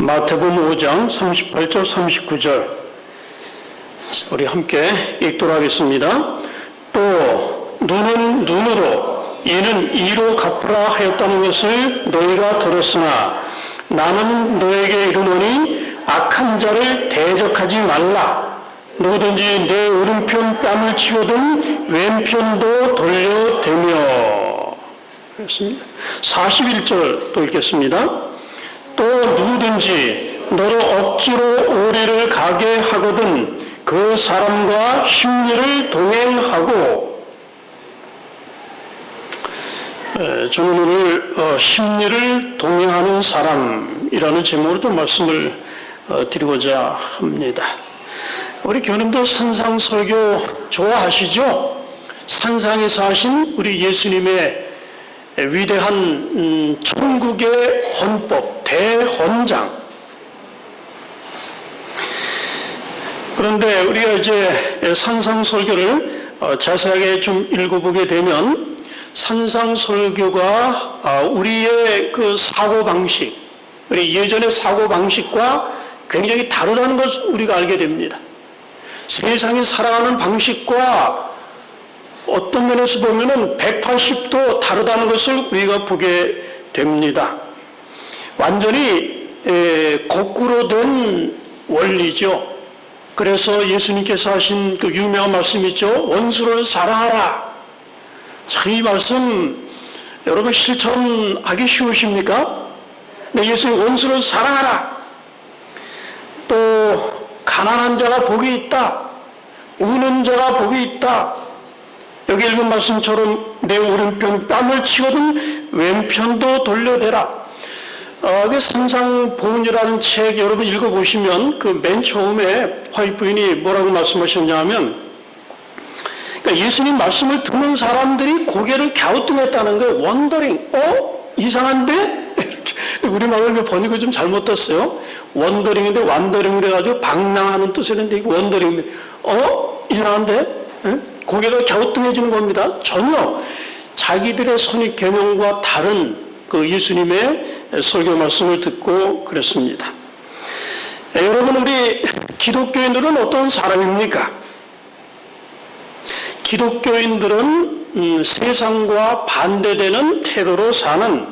마태복음 5장 38절 39절 우리 함께 읽도록 하겠습니다. 또 눈은 눈으로 이는 이로 갚으라 하였다는 것을 너희가 들었으나 나는 너에게 이르노니 악한 자를 대적하지 말라. 누구든지 내 오른편 뺨을 치거든 왼편도 돌려대며. 그렇습니다. 41절 또 읽겠습니다. 또 누구든지 너로 억지로 오리를 가게 하거든 그 사람과 심리를 동행하고. 저는 오늘 심리를 동행하는 사람이라는 제목으로 좀 말씀을 드리고자 합니다. 우리 교님들 산상설교 좋아하시죠? 산상에서 하신 우리 예수님의 위대한 천국의 헌법, 대헌장. 그런데 우리가 이제 산상설교를 자세하게 좀 읽어보게 되면 산상설교가 우리의 그 사고방식, 우리 예전의 사고방식과 굉장히 다르다는 것을 우리가 알게 됩니다. 세상이 살아가는 방식과 어떤 면에서 보면은 180도 다르다는 것을 우리가 보게 됩니다. 완전히 거꾸로 된 원리죠. 그래서 예수님께서 하신 그 유명한 말씀 있죠. 원수를 사랑하라. 참 이 말씀 여러분 실천하기 쉬우십니까? 네, 예수님 원수를 사랑하라. 또 가난한 자가 복이 있다. 우는 자가 복이 있다. 여기 읽은 말씀처럼 내 오른편 뺨을 치거든 왼편도 돌려대라. 산상보훈이라는 책 여러분 읽어보시면 그 맨 처음에 화이트 부인이 뭐라고 말씀하셨냐 하면, 그러니까 예수님 말씀을 듣는 사람들이 고개를 갸우뚱했다는 거예요. 원더링. 이상한데? 우리말로 번역을 좀 잘못 떴어요. 원더링인데 완더링을 해가지고 방랑하는 뜻이는데 이거 원더링인데 이상한데? 고개가 갸우뚱해지는 겁니다. 전혀 자기들의 선입 계명과 다른 그 예수님의 설교 말씀을 듣고 그랬습니다. 여러분, 우리 기독교인들은 어떤 사람입니까? 기독교인들은 세상과 반대되는 태도로 사는,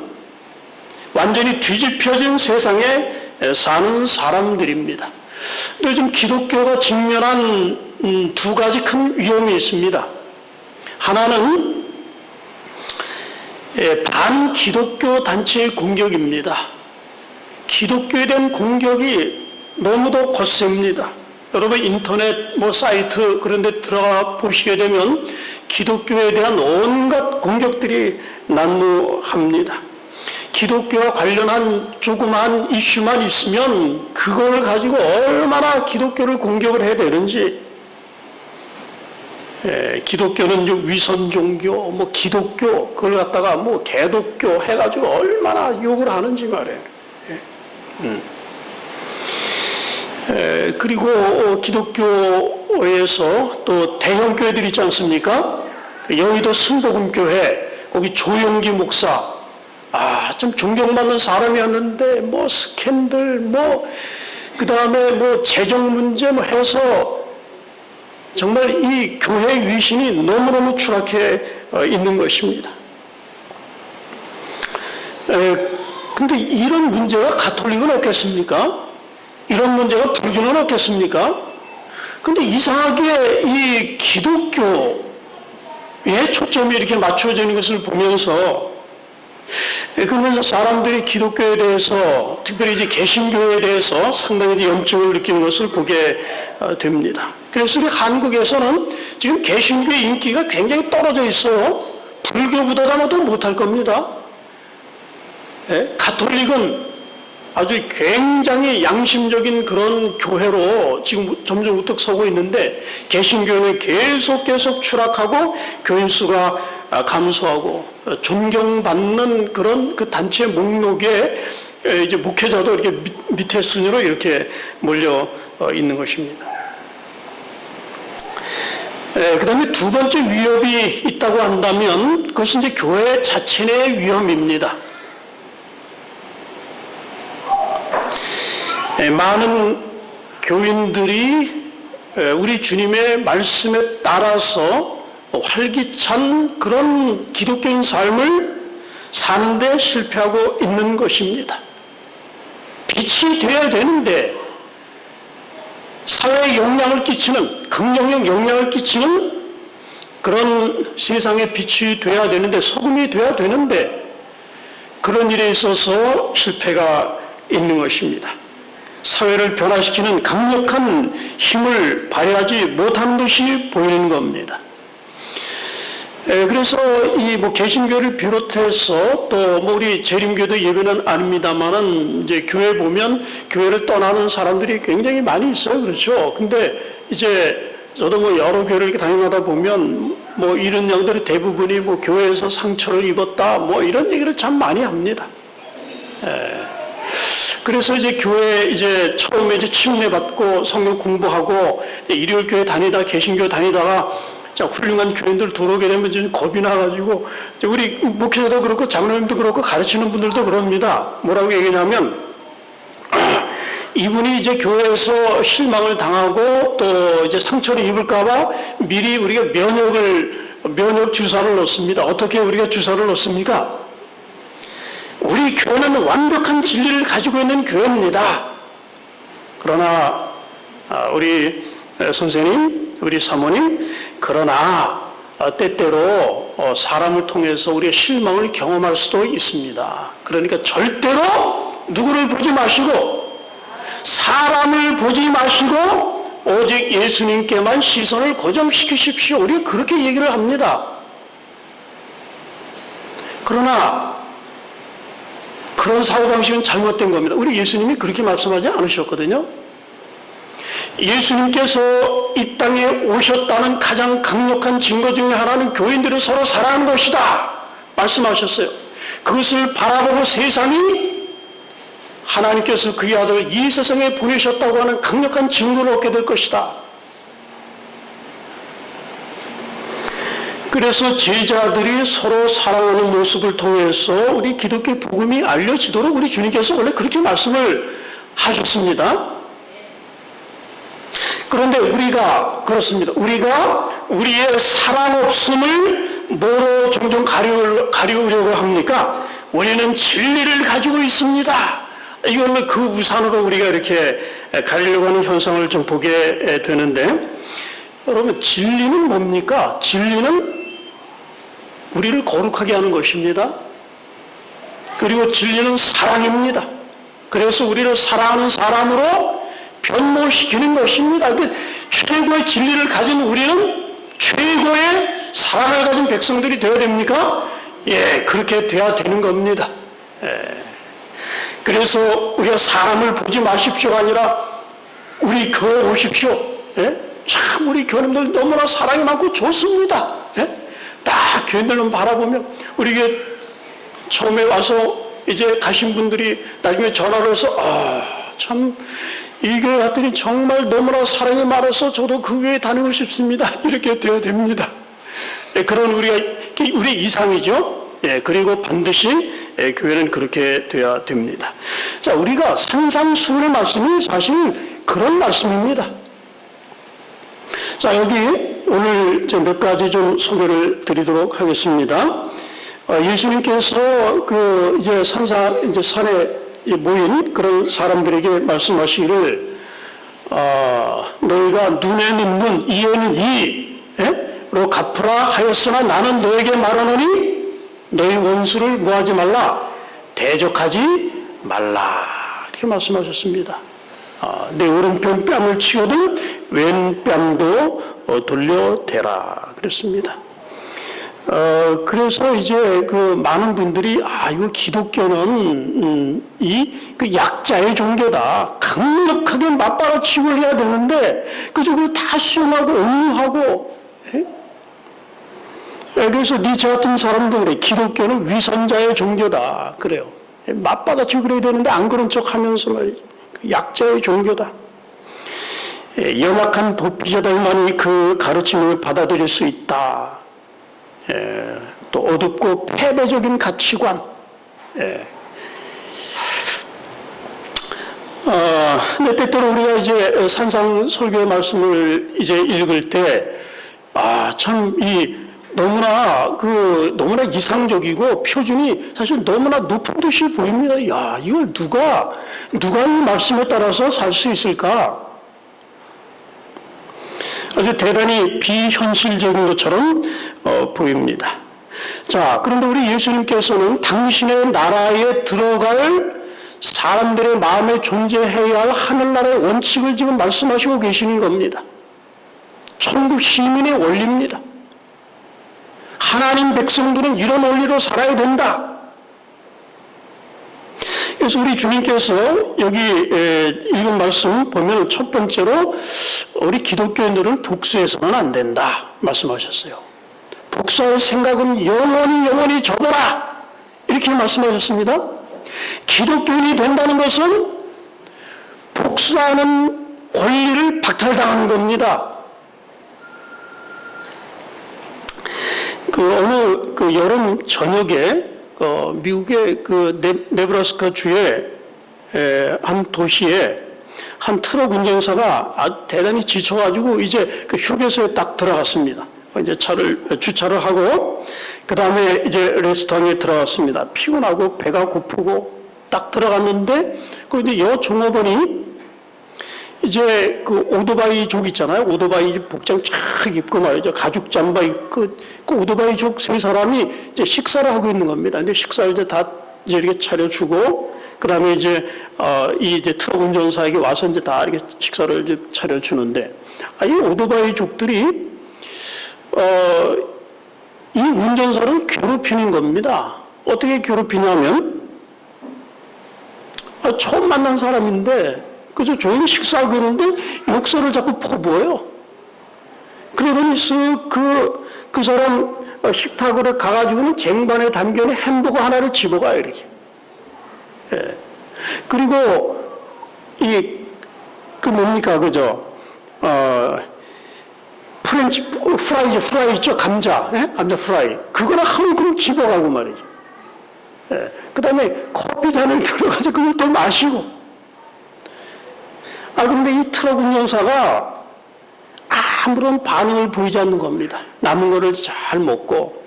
완전히 뒤집혀진 세상에 사는 사람들입니다. 요즘 기독교가 직면한 두 가지 큰 위험이 있습니다. 하나는 반기독교 단체의 공격입니다. 기독교에 대한 공격이 너무도 거셉니다. 여러분 인터넷 사이트 그런 데 들어가 보시게 되면 기독교에 대한 온갖 공격들이 난무합니다. 기독교와 관련한 조그만 이슈만 있으면 그걸 가지고 얼마나 기독교를 공격을 해야 되는지, 기독교는 위선 종교, 기독교, 그걸 갖다가 개독교 해가지고 얼마나 욕을 하는지 말이에요. 그리고 기독교에서 또 대형교회들 있지 않습니까? 여의도 순복음교회, 거기 조영기 목사, 좀 존경받는 사람이었는데, 스캔들, 그 다음에 재정 문제 해서 정말 이 교회 위신이 너무너무 추락해 있는 것입니다. 근데 이런 문제가 가톨릭은 없겠습니까? 이런 문제가 불교는 없겠습니까? 근데 이상하게 이 기독교에 초점이 이렇게 맞춰지는 것을 보면서, 그러면서 사람들이 기독교에 대해서, 특별히 이제 개신교에 대해서 상당히 이제 염증을 느끼는 것을 보게 됩니다. 그래서 우리 한국에서는 지금 개신교의 인기가 굉장히 떨어져 있어요. 불교보다도 못할 겁니다. 가톨릭은 아주 굉장히 양심적인 그런 교회로 지금 점점 우뚝 서고 있는데, 개신교는 계속 추락하고 교인 수가 감소하고 존경받는 그런 그 단체 목록에 이제 목회자도 이렇게 밑에 순위로 이렇게 몰려 있는 것입니다. 그 다음에 두 번째 위협이 있다고 한다면 그것은 이제 교회 자체 내 위험입니다. 많은 교인들이 우리 주님의 말씀에 따라서 활기찬 그런 기독교인 삶을 사는데 실패하고 있는 것입니다. 빛이 되어야 되는데 사회에 영향을 끼치는, 긍정적 영향을 끼치는 그런 세상의 빛이 되어야 되는데, 소금이 되어야 되는데 그런 일에 있어서 실패가 있는 것입니다. 사회를 변화시키는 강력한 힘을 발휘하지 못하는 것이 보이는 겁니다. 그래서 이 개신교를 비롯해서 또 우리 재림교도 예배는 아닙니다만은 이제 교회 보면 교회를 떠나는 사람들이 굉장히 많이 있어요. 그렇죠. 근데 이제 저도 여러 교회를 이렇게 다니다 보면 이런 양들이 대부분이 교회에서 상처를 입었다 이런 얘기를 참 많이 합니다. 그래서 이제 교회 이제 처음에 이제 침례받고 성경 공부하고 일요일 교회 다니다 개신교 다니다가 훌륭한 교인들 들어오게 되면 좀 겁이 나가지고 우리 목회자도 그렇고 장로님도 그렇고 가르치는 분들도 그럽니다. 뭐라고 얘기냐면 이분이 이제 교회에서 실망을 당하고 또 이제 상처를 입을까봐 미리 우리가 면역 주사를 넣습니다. 어떻게 우리가 주사를 넣습니까? 우리 교회는 완벽한 진리를 가지고 있는 교회입니다. 그러나 우리 선생님, 우리 사모님, 그러나 때때로 사람을 통해서 우리가 실망을 경험할 수도 있습니다. 그러니까 절대로 누구를 보지 마시고 사람을 보지 마시고 오직 예수님께만 시선을 고정시키십시오. 우리가 그렇게 얘기를 합니다. 그러나 그런 사고방식은 잘못된 겁니다. 우리 예수님이 그렇게 말씀하지 않으셨거든요. 예수님께서 이 땅에 오셨다는 가장 강력한 증거 중에 하나는 교인들을 서로 사랑하는 것이다 말씀하셨어요. 그것을 바라보고 세상이 하나님께서 그의 아들을 이 세상에 보내셨다고 하는 강력한 증거를 얻게 될 것이다. 그래서 제자들이 서로 사랑하는 모습을 통해서 우리 기독교 복음이 알려지도록 우리 주님께서 원래 그렇게 말씀을 하셨습니다. 그런데 우리가 그렇습니다. 우리가 우리의 사랑 없음을 뭐로 종종 가리우려고 합니까? 우리는 진리를 가지고 있습니다. 이걸로 그 우산으로 우리가 이렇게 가리려고 하는 현상을 좀 보게 되는데, 여러분 진리는 뭡니까? 진리는 우리를 거룩하게 하는 것입니다. 그리고 진리는 사랑입니다. 그래서 우리를 사랑하는 사람으로 변모시키는 것입니다. 최고의 진리를 가진 우리는 최고의 사랑을 가진 백성들이 되어야 됩니까? 예, 그렇게 되어야 되는 겁니다. 그래서 우리가 사람을 보지 마십시오가 아니라 우리 교회 오십시오. 참 우리 교인들 너무나 사랑이 많고 좋습니다. 딱 교인들만 바라보면 우리 교회 처음에 와서 이제 가신 분들이 나중에 전화를 해서 참 이 교회 갔더니 정말 너무나 사랑이 많아서 저도 그 교회 다니고 싶습니다. 이렇게 되어야 됩니다. 그런 우리 이상이죠. 그리고 반드시 교회는 그렇게 되어야 됩니다. 자, 우리가 산상수훈의 말씀이 사실 그런 말씀입니다. 자, 여기 오늘 몇 가지 좀 소개를 드리도록 하겠습니다. 예수님께서 이제 산에 모인 그런 사람들에게 말씀하시기를, 너희가 눈에 넣는 이에는 이로 갚으라 하였으나 나는 너에게 말하노니 너희 원수를 뭐하지 말라? 대적하지 말라. 이렇게 말씀하셨습니다. 내 오른편 뺨을 치거든 왼 뺨도 돌려대라 그랬습니다. 그래서 이제 많은 분들이 이거 기독교는 그 약자의 종교다. 강력하게 맞받아치고 해야 되는데 그걸 다 수용하고 옹호하고. 그래서 니체 같은 사람도 그래. 기독교는 위선자의 종교다. 그래요. 맞받아치고 그래야 되는데 안 그런 척 하면서 말이죠. 약자의 종교다. 연약한 도피자들만이 그 가르침을 받아들일 수 있다. 또 어둡고 패배적인 가치관. 근데 때때로 우리가 이제 산상설교의 말씀을 이제 읽을 때, 참, 너무나 이상적이고 표준이 사실 너무나 높은 듯이 보입니다. 야, 이걸 누가 이 말씀에 따라서 살 수 있을까? 아주 대단히 비현실적인 것처럼 보입니다. 자, 그런데 우리 예수님께서는 당신의 나라에 들어갈 사람들의 마음에 존재해야 할 하늘나라의 원칙을 지금 말씀하시고 계시는 겁니다. 천국 시민의 원리입니다. 하나님 백성들은 이런 원리로 살아야 된다. 그래서 우리 주님께서 여기 읽은 말씀 보면 첫 번째로 우리 기독교인들은 복수해서는 안 된다 말씀하셨어요. 복수할 생각은 영원히 접어라 이렇게 말씀하셨습니다. 기독교인이 된다는 것은 복수하는 권리를 박탈당하는 겁니다. 어느 여름 저녁에 미국의 네브라스카 주의 한 도시에 한 트럭 운전사가 대단히 지쳐가지고 이제 휴게소에 딱 들어갔습니다. 이제 주차를 하고 그 다음에 이제 레스토랑에 들어갔습니다. 피곤하고 배가 고프고 딱 들어갔는데 이제 여 종업원이 이제 오토바이족 있잖아요. 오토바이 복장 쫙 입고 말이죠. 가죽 잠바 입고 오토바이족 세 사람이 이제 식사를 하고 있는 겁니다. 근데 식사를 이제 다 이제 이렇게 차려주고, 그 다음에 이제 이제 트럭 운전사에게 와서 이제 다 이렇게 식사를 이제 차려주는데, 이 오토바이족들이 이 운전사를 괴롭히는 겁니다. 어떻게 괴롭히냐면, 처음 만난 사람인데, 그저 조용히 식사하고 있는데 욕설을 자꾸 퍼부어요. 그러더니 그 사람 식탁으로 가가지고는 쟁반에 담겨있는 햄버거 하나를 집어가요, 이렇게. 예. 그리고 뭡니까, 그죠? 프라이 있죠? 감자, 예? 감자 프라이. 그거는 한 그릇 집어가고 말이죠. 예. 그 다음에 커피 잔을 들어가지고 그걸 또 마시고. 그런데 이 트럭 운전사가 아무런 반응을 보이지 않는 겁니다. 남은 거를 잘 먹고,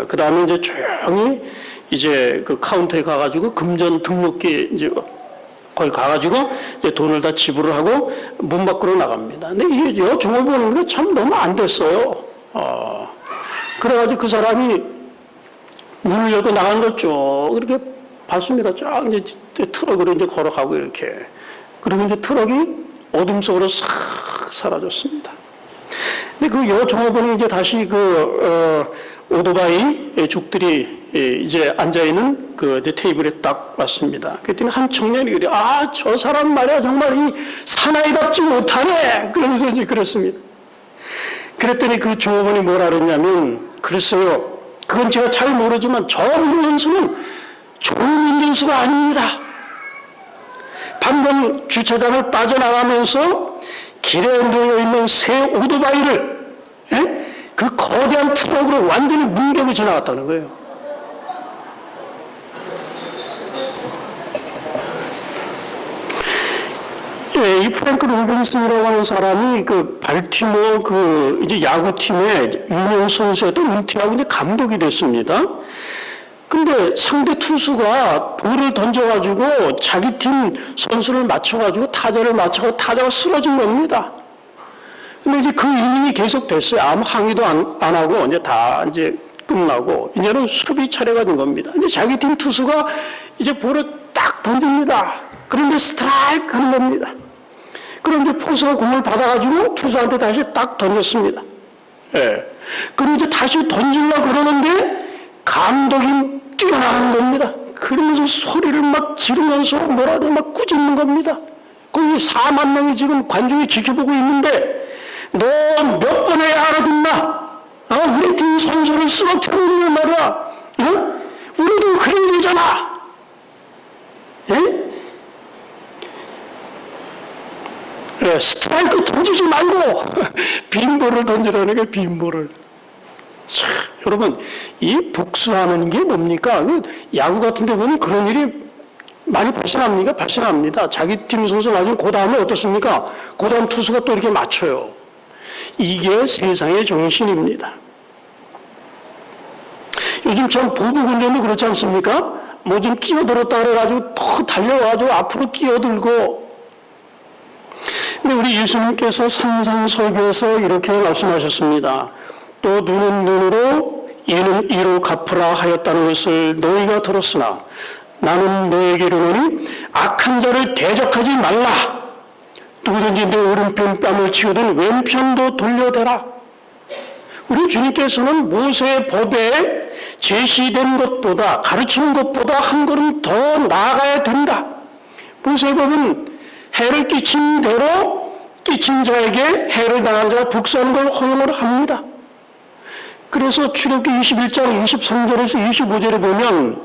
그 다음에 이제 조용히 이제 그 카운터에 가가지고 금전 등록기 이제 거기 가가지고 이제 돈을 다 지불을 하고 문 밖으로 나갑니다. 근데 이게 종을 보는 게 참 너무 안 됐어요. 그래가지고 그 사람이 문을 열고 나가는 걸 쭉 이렇게 봤습니다. 쫙 이제 트럭으로 이제 걸어가고 이렇게. 그리고 이제 트럭이 어둠 속으로 싹 사라졌습니다. 근데 여 종업원이 이제 다시 오토바이 족들이 이제 앉아있는 이제 테이블에 딱 왔습니다. 그랬더니 한 청년이 그래, 저 사람 말이야, 정말 이 사나이답지 못하네! 그러면서 이제 그랬습니다. 그랬더니 그 종업원이 뭐라 그랬냐면, 그랬어요. 그건 제가 잘 모르지만 저 운전수는 좋은 운전수가 아닙니다. 방금 주차장을 빠져나가면서 길에 놓여 있는 새 오토바이를 그 거대한 트럭으로 완전히 문격이 지나갔다는 거예요. 이 프랭크 로빈슨이라고 하는 사람이 발티모어 이제 야구팀의 유명 선수였던 은퇴하고 이제 감독이 됐습니다. 근데 상대 투수가 볼을 던져가지고 자기 팀 선수를 맞춰가지고 타자를 맞춰서 타자가 쓰러진 겁니다. 근데 이제 그 이닝이 계속 됐어요. 아무 항의도 안 하고 이제 다 이제 끝나고 이제는 수비 차례가 된 겁니다. 이제 자기 팀 투수가 이제 볼을 딱 던집니다. 그런데 스트라이크 하는 겁니다. 그럼 이제 포수가 공을 받아가지고 투수한테 다시 딱 던졌습니다. 예. 그리고 이제 다시 던지려고 그러는데 감독이 뛰어나가는 겁니다. 그러면서 소리를 막 지르면서 뭐라도 막 꾸짖는 겁니다. 거기 4만 명이 지금 관중이 지켜보고 있는데 너 몇 번에 알아듣나? 우리 팀 선수를 쓰러뜨리는 말이야. 우리도 그래야 되잖아. 예? 그래, 스트라이크 던지지 말고 빈볼을 던지라는 게 빈볼을. 참, 여러분, 이 복수하는 게 뭡니까? 야구 같은 데 보면 그런 일이 많이 발생합니까? 발생합니다. 자기 팀 선수 맞으면 그 다음에 어떻습니까? 그 다음 투수가 또 이렇게 맞춰요. 이게 세상의 정신입니다. 요즘 참 부부군전도 그렇지 않습니까? 뭐 좀 끼어들었다 그래가지고 더 달려가지고 앞으로 끼어들고. 근데 우리 예수님께서 산상설교에서 이렇게 말씀하셨습니다. 또 눈은 눈으로 이는 이로 갚으라 하였다는 것을 너희가 들었으나 나는 너에게 이르노니 악한 자를 대적하지 말라. 누구든지 내 오른편 뺨을 치거든 왼편도 돌려대라. 우리 주님께서는 모세의 법에 제시된 것보다 가르치는 것보다 한 걸음 더 나아가야 된다. 모세의 법은 해를 끼친 대로 끼친 자에게 해를 당한 자가 복수하는 걸 허용을 합니다. 그래서 출애굽기 21장 23절에서 25절에 보면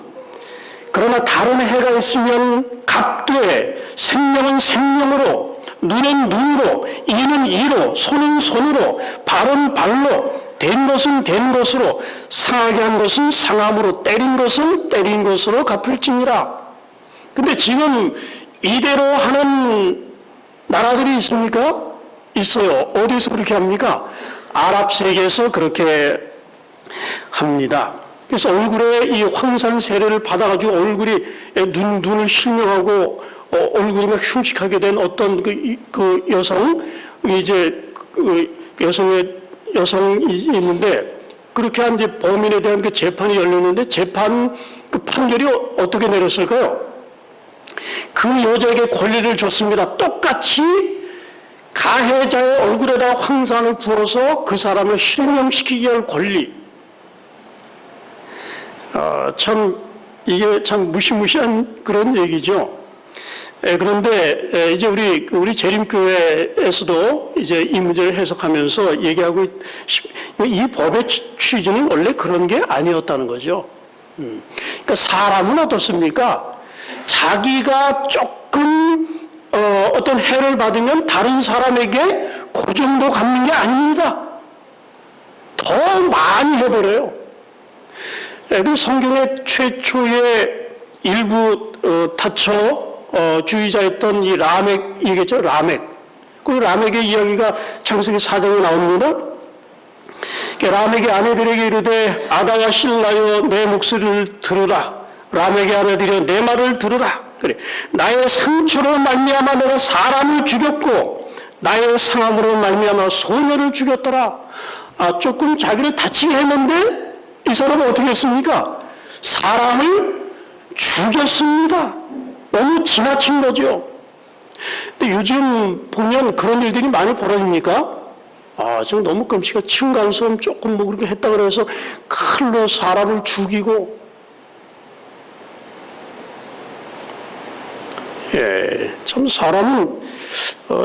그러나 다른 해가 있으면 갚되 생명은 생명으로 눈은 눈으로 이는 이로 손은 손으로 발은 발로 된 것은 된 것으로 상하게 한 것은 상함으로 때린 것은 때린 것으로 갚을지니라. 근데 지금 이대로 하는 나라들이 있습니까? 있어요. 어디서 그렇게 합니까? 아랍 세계에서 그렇게 합니다. 그래서 얼굴에 이 황산 세례를 받아가지고 얼굴이 눈을 실명하고 얼굴이 막 흉측하게 된 어떤 그 여성, 이제 여성이 있는데 그렇게 한 이제 범인에 대한 그 재판이 열렸는데 재판 그 판결이 어떻게 내렸을까요? 그 여자에게 권리를 줬습니다. 똑같이 가해자의 얼굴에다 황산을 부어서 그 사람을 실명시키게 할 권리. 이게 참 무시무시한 그런 얘기죠. 그런데 이제 우리 재림교회에서도 이제 이 문제를 해석하면서 얘기하고 이 법의 취지는 원래 그런 게 아니었다는 거죠. 그러니까 사람은 어떻습니까? 자기가 조금 어떤 해를 받으면 다른 사람에게 그 정도 갚는 게 아닙니다. 더 많이 해버려요. 그 성경의 최초의 일부 다처주의자였던 이 라멕이겠죠. 라멕. 그 라멕의 이야기가 창세기 4장에 나옵니다. 라멕의 아내들에게 이르되 아다와 실라여 내 목소리를 들으라. 라멕의 아내들이여 내 말을 들으라. 그래. 나의 상처로 말미암아 내가 사람을 죽였고 나의 상함으로 말미암아 소녀를 죽였더라. 조금 자기를 다치게 했는데 이 사람은 어떻게 했습니까? 사람을 죽였습니다. 너무 지나친 거죠. 근데 요즘 보면 그런 일들이 많이 벌어집니까? 지금 너무 끔찍해. 층간소음 조금 뭐 그렇게 했다 그래서 칼로 사람을 죽이고. 참 사람은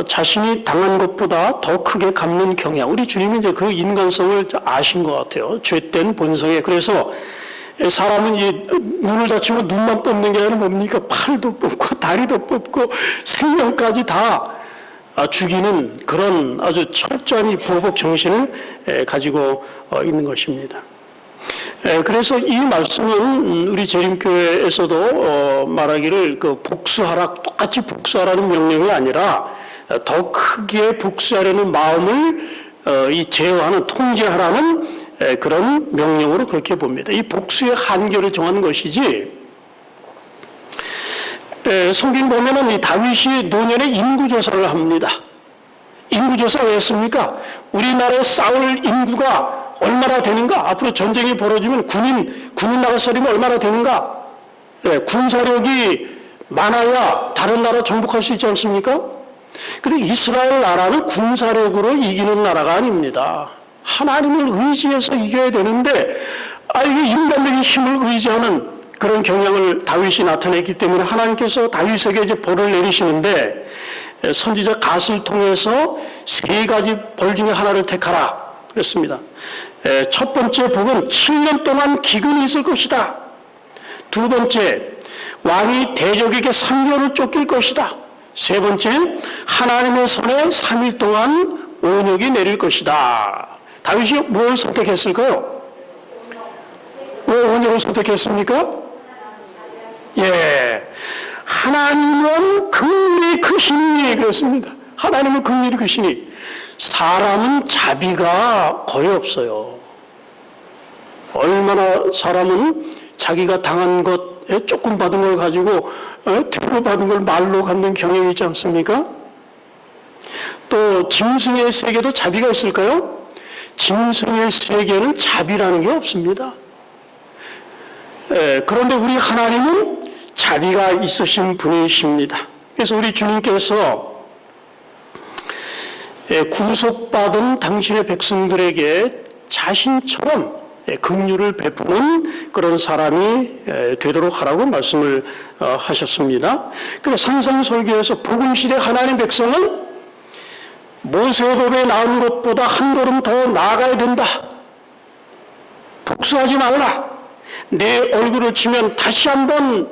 자신이 당한 것보다 더 크게 갚는 경향. 우리 주님이 이제 그 인간성을 아신 것 같아요. 죄된 본성에. 그래서 사람은 이 눈을 다치면 눈만 뽑는 게 아니라 뭡니까? 팔도 뽑고 다리도 뽑고 생명까지 다 죽이는 그런 아주 철저한 이 보복 정신을 가지고 있는 것입니다. 그래서 이 말씀은 우리 재림교회에서도 말하기를 그 복수하라, 똑같이 복수하라는 명령이 아니라 더 크게 복수하려는 마음을 이 제어하는, 통제하라는 그런 명령으로 그렇게 봅니다. 이 복수의 한계를 정하는 것이지, 성경 보면은 이 다윗이 노년에 인구조사를 합니다. 인구조사 왜 했습니까? 우리나라에 싸울 인구가 얼마나 되는가? 앞으로 전쟁이 벌어지면 군인 나갈 사람이 얼마나 되는가? 군사력이 많아야 다른 나라 정복할 수 있지 않습니까? 그런데 이스라엘 나라는 군사력으로 이기는 나라가 아닙니다. 하나님을 의지해서 이겨야 되는데, 이게 인간적인 힘을 의지하는 그런 경향을 다윗이 나타냈기 때문에 하나님께서 다윗에게 이제 벌을 내리시는데, 선지자 갓을 통해서 세 가지 벌 중에 하나를 택하라 그랬습니다. 첫 번째 복은 7년 동안 기근이 있을 것이다. 두 번째, 왕이 대적에게 3개월을 쫓길 것이다. 세 번째, 하나님의 손에 3일 동안 온역이 내릴 것이다. 다윗이 뭘 선택했을까요? 왜 온역을 선택했습니까? 하나님은 긍휼이 크시니 그렇습니다. 하나님은 긍휼이 크시니 사람은 자비가 거의 없어요. 얼마나 사람은 자기가 당한 것에 조금 받은 걸 가지고 뒤로 받은 걸 말로 갖는 경향이 있지 않습니까? 또 짐승의 세계도 자비가 있을까요? 짐승의 세계는 자비라는 게 없습니다. 그런데 우리 하나님은 자비가 있으신 분이십니다. 그래서 우리 주님께서 구속받은 당신의 백성들에게 자신처럼 긍휼을 베푸는 그런 사람이 되도록 하라고 말씀을 하셨습니다. 그래서 산상설교에서 복음시대 하나님 백성은 모세법에 나온 것보다 한 걸음 더 나아가야 된다. 복수하지 말라. 내 얼굴을 치면 다시 한번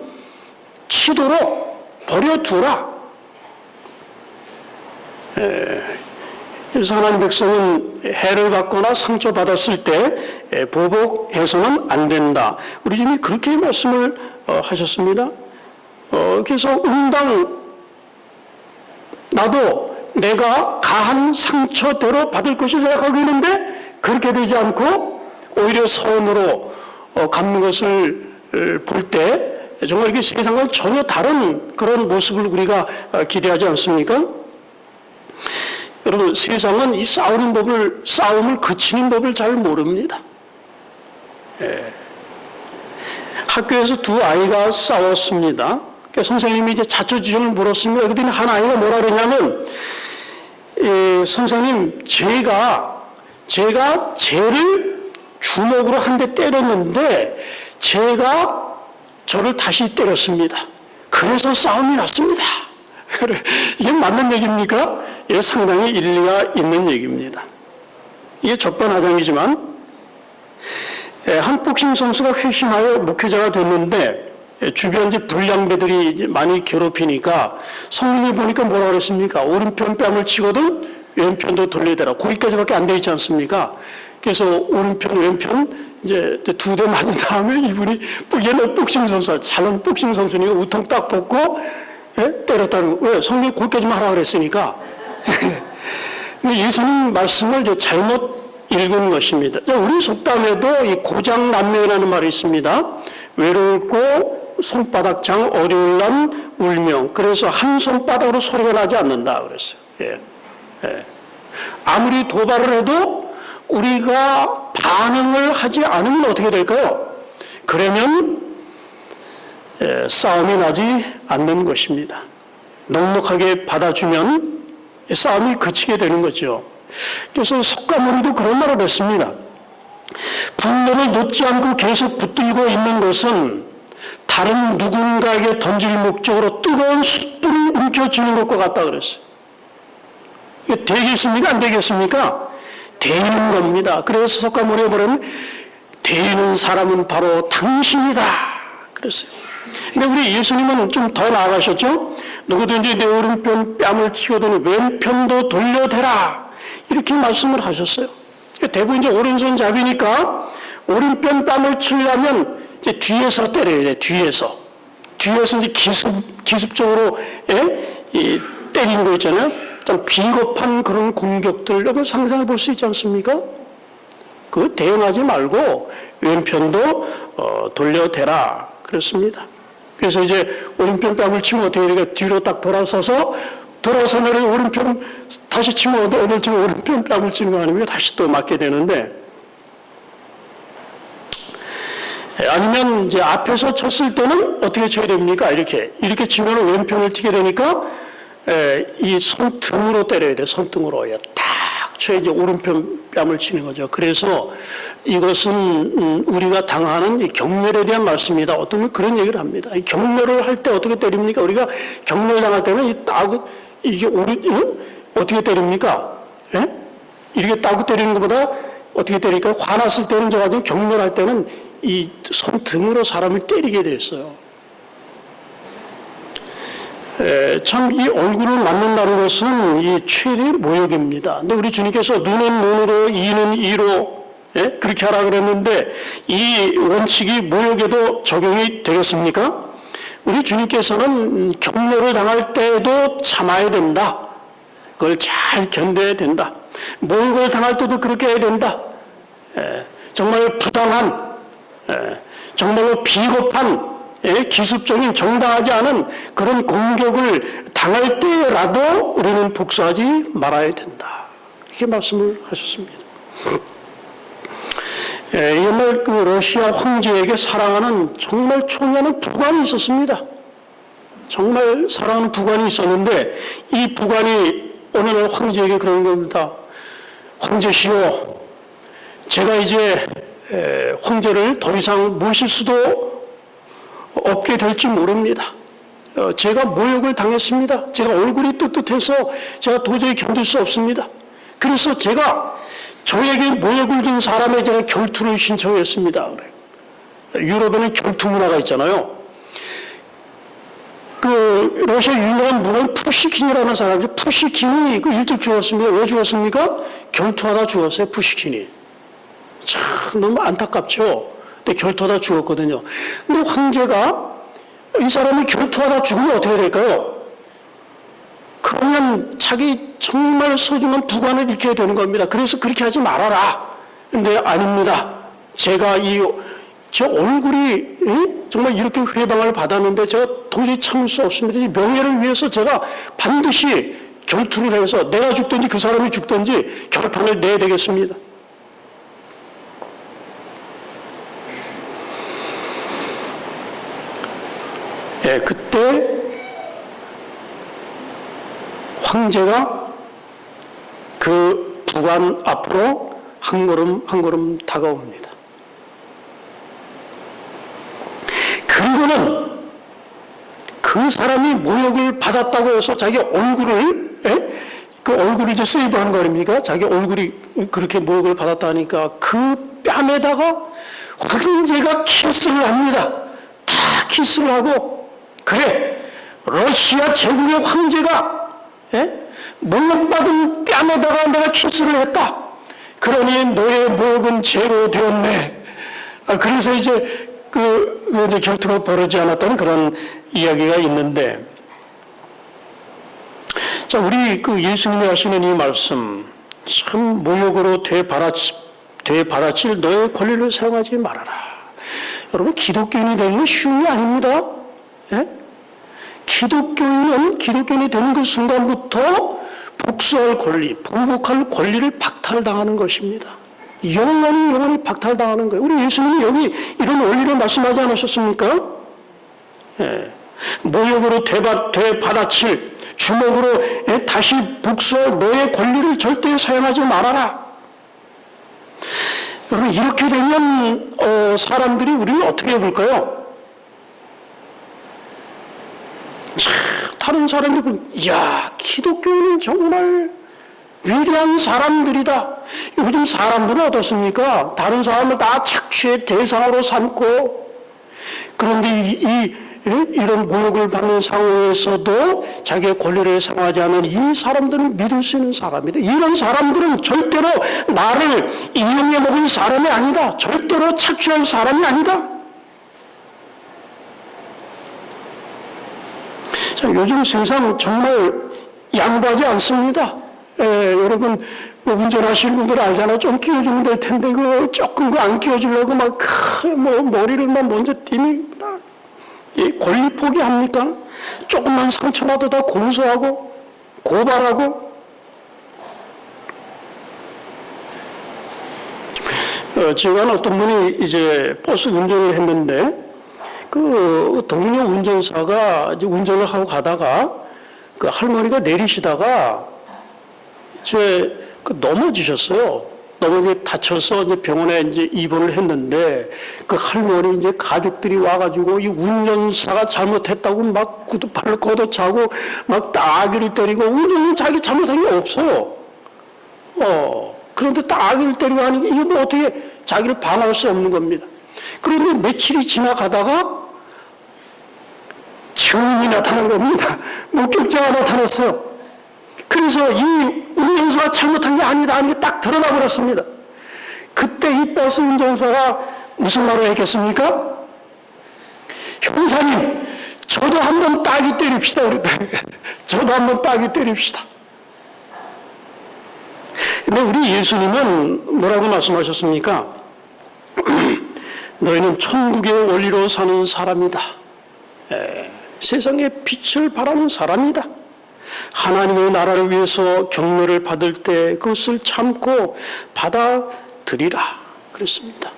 치도록 버려두라. 그래서 하나님 백성은 해를 받거나 상처받았을 때 보복해서는 안 된다. 우리 주님이 그렇게 말씀을 하셨습니다. 그래서 응당 나도 내가 가한 상처대로 받을 것을 생각하고 있는데 그렇게 되지 않고 오히려 선으로 갚는 것을 볼 때 정말 이게 세상과 전혀 다른 그런 모습을 우리가 기대하지 않습니까? 여러분, 세상은 이 싸움을 그치는 법을 잘 모릅니다. 학교에서 두 아이가 싸웠습니다. 그러니까 선생님이 이제 자초지종을 물었습니다. 그랬더니 한 아이가 뭐라 그러냐면, 선생님, 제가 쟤를 주먹으로 한 대 때렸는데, 제가 저를 다시 때렸습니다. 그래서 싸움이 났습니다. 이게 맞는 얘기입니까? 이게 상당히 일리가 있는 얘기입니다. 이게 적반하장이지만 한 복싱 선수가 회심하여 목회자가 됐는데 주변 이제 불량배들이 이제 많이 괴롭히니까 성경에 보니까 뭐라 그랬습니까? 오른편 뺨을 치거든 왼편도 돌려대라. 거기까지밖에 안 돼 있지 않습니까? 그래서 오른편 왼편 이제 두 대 맞은 다음에 이분이 옛날 복싱 선수, 잘난 복싱 선수니까 우통 딱 벗고 때렸다는, 왜? 성경이 거기까지만 하라고 그랬으니까. 근데 예수님 말씀을 이제 잘못 읽은 것입니다. 우리 속담에도 이 고장난매라는 말이 있습니다. 외롭고 손바닥 장 어려울 난 울명. 그래서 한 손바닥으로 소리가 나지 않는다 그랬어요. 아무리 도발을 해도 우리가 반응을 하지 않으면 어떻게 될까요? 그러면 싸움이 나지 않는 것입니다. 넉넉하게 받아주면 싸움이 그치게 되는 거죠. 그래서 석가모니도 그런 말을 했습니다. 분노를 놓지 않고 계속 붙들고 있는 것은 다른 누군가에게 던질 목적으로 뜨거운 숯불을 움켜쥐는 것과 같다 그랬어요. 이게 되겠습니까? 안 되겠습니까? 되는 겁니다. 그래서 석가모니가 뭐냐면 되는 사람은 바로 당신이다 그랬어요. 근데 우리 예수님은 좀 더 나아가셨죠? 누구든지 내 오른편 뺨을 치거든 왼편도 돌려대라. 이렇게 말씀을 하셨어요. 대부분 이제 오른손 잡이니까 오른편 뺨을 치려면 이제 뒤에서 때려야 돼, 뒤에서 이제 기습적으로 때리는 거 있잖아요. 좀 비겁한 그런 공격들, 여러분 상상해 볼 수 있지 않습니까? 그 대응하지 말고 왼편도 돌려대라. 그렇습니다. 그래서 이제 오른편 뺨을 치면 어떻게 되니까 뒤로 딱 돌아서면 오른편 다시 치면 오른편 뺨을 치는 거 아니면 다시 또 맞게 되는데, 아니면 이제 앞에서 쳤을 때는 어떻게 쳐야 됩니까? 이렇게 치면 왼편을 튀게 되니까 이 손등으로 때려야 돼. 손등으로 딱 쳐야지 오른편 뺨을 치는 거죠. 그래서 이것은 우리가 당하는 이 경멸에 대한 말씀이다. 어떤 분 그런 얘기를 합니다. 이 경멸을 할 때 어떻게 때립니까? 우리가 경멸 당할 때는 이게 어떻게 때립니까? 이렇게 따고 때리는 것보다 어떻게 때릴까요? 화났을 때는 저 가지고 경멸할 때는 이 손등으로 사람을 때리게 됐어요. 참 이 얼굴을 맞는다는 것은 이 최대의 모욕입니다. 근데 우리 주님께서 눈은 눈으로 이는 이로 그렇게 하라 그랬는데 이 원칙이 모욕에도 적용이 되겠습니까? 우리 주님께서는 경로를 당할 때도 참아야 된다. 그걸 잘 견뎌야 된다. 모욕을 당할 때도 그렇게 해야 된다. 정말 부당한, 정말로 비겁한, 기습적인 정당하지 않은 그런 공격을 당할 때라도 우리는 복수하지 말아야 된다. 이렇게 말씀을 하셨습니다. 옛날 그 러시아 황제에게 사랑하는 정말 초면한 부관이 있었습니다. 정말 사랑하는 부관이 있었는데 이 부관이 어느 날 황제에게 그런 겁니다. 황제시여, 제가 이제 황제를 더 이상 모실 수도 없게 될지 모릅니다. 제가 모욕을 당했습니다. 제가 얼굴이 떳떳해서 제가 도저히 견딜 수 없습니다. 그래서 제가 저에게 모욕을 준 사람의 제가 결투를 신청했습니다. 유럽에는 결투 문화가 있잖아요. 그 러시아 유명한 문화는 푸시킨이라는 사람이죠. 푸시킨이 그 일찍 죽었습니다. 왜 죽었습니까? 결투하다 죽었어요. 푸시킨이. 참 너무 안타깝죠. 근데 결투하다 죽었거든요. 근데 황제가 이 사람이 결투하다 죽으면 어떻게 될까요? 그러면 자기 정말 소중한 부관을 잃게 되는 겁니다. 그래서 그렇게 하지 말아라. 근데 아닙니다. 제가 제 얼굴이 정말 이렇게 회방을 받았는데 제가 도저히 참을 수 없습니다. 이 명예를 위해서 제가 반드시 결투를 해서 내가 죽든지 그 사람이 죽든지 결판을 내야 되겠습니다. 그때 황제가 그 부관 앞으로 한 걸음 다가옵니다. 그리고는 그 사람이 모욕을 받았다고 해서 자기 얼굴을, 그 얼굴을 이제 세이브하는 거 아닙니까? 자기 얼굴이 그렇게 모욕을 받았다니까 그 뺨에다가 황제가 키스를 합니다. 다 키스를 하고, 그래, 러시아 제국의 황제가 모욕받은 뺨에다가 내가 키스를 했다. 그러니 너의 모욕은 죄로 되었네. 그래서 이제 이제 결투가 벌어지지 않았다는 그런 이야기가 있는데, 자, 우리 그 예수님이 하시는 이 말씀, 참 모욕으로 되받아칠 너의 권리를 사용하지 말아라. 여러분, 기독교인이 되는 건 쉬운 게 아닙니다. 기독교인이 되는 그 순간부터 복수할 권리, 보복할 권리를 박탈당하는 것입니다. 영원히 박탈당하는 거예요. 우리 예수님이 여기 이런 원리를 말씀하지 않으셨습니까? 모욕으로 되받아칠, 주먹으로 다시 복수할 너의 권리를 절대 사용하지 말아라. 여러분, 이렇게 되면 사람들이 우리를 어떻게 볼까요? 다른 사람들이 보면, 이야, 기독교인은 정말 위대한 사람들이다. 요즘 사람들은 어떻습니까? 다른 사람을 다 착취의 대상으로 삼고, 그런데 이런 모욕을 받는 상황에서도 자기의 권리를 사용하지 않는 이 사람들은 믿을 수 있는 사람이다. 이런 사람들은 절대로 나를 이용해 먹은 사람이 아니다. 절대로 착취할 사람이 아니다. 자, 요즘 세상 정말 양보하지 않습니다. 여러분, 운전하시는 분들 알잖아. 좀 끼워주면 될 텐데, 조금 안 끼워주려고 머리를 먼저 띠입니다. 권리 포기합니까? 조금만 상처라도 다 고소하고, 고발하고. 제가 어떤 분이 이제 버스 운전을 했는데, 그 동료 운전사가 이제 운전을 하고 가다가 그 할머니가 내리시다가 이제 넘어지셨어요. 다쳐서 이제 병원에 이제 입원을 했는데 그 할머니 이제 가족들이 와가지고 이 운전사가 잘못했다고 막 구두발을 걷어차고 막 따귀를 때리고 운전은 자기 잘못한 게 없어요. 그런데 따귀를 때리고 하니 이게 뭐 어떻게 자기를 방어할 수 없는 겁니다. 그런데 며칠이 지나가다가 증인이 나타난 겁니다. 목격자가 나타났어요. 그래서 이 운전사가 잘못한 게 아니다 하는 게 딱 드러나 버렸습니다. 그때 이 버스 운전사가 무슨 말을 했겠습니까? 형사님, 저도 한번 따기 때립시다. 저도 한번 따기 때립시다. 근데 우리 예수님은 뭐라고 말씀하셨습니까? 너희는 천국의 원리로 사는 사람이다. 세상의 빛을 바라는 사람이다. 하나님의 나라를 위해서 경매를 받을 때 그것을 참고 받아들이라 그랬습니다.